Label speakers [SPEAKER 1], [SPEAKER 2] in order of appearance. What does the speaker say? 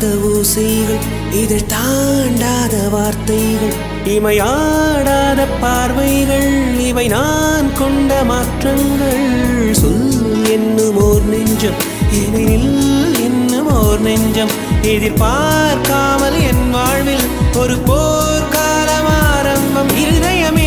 [SPEAKER 1] கேட்காத ஓசைகள், இதழ் தாண்டாத வார்த்தைகள், இமையாடாத பார்வைகள், இவை நான் கொண்ட மாற்றங்கள். சொல் என்னும் ஓர் நெஞ்சம், எனில் என்னும் ஓர் நெஞ்சம், எதிர்பார்க்காமல் என் வாழ்வில் ஒரு போர்க்காலம் ஆரம்பம். இருதயம்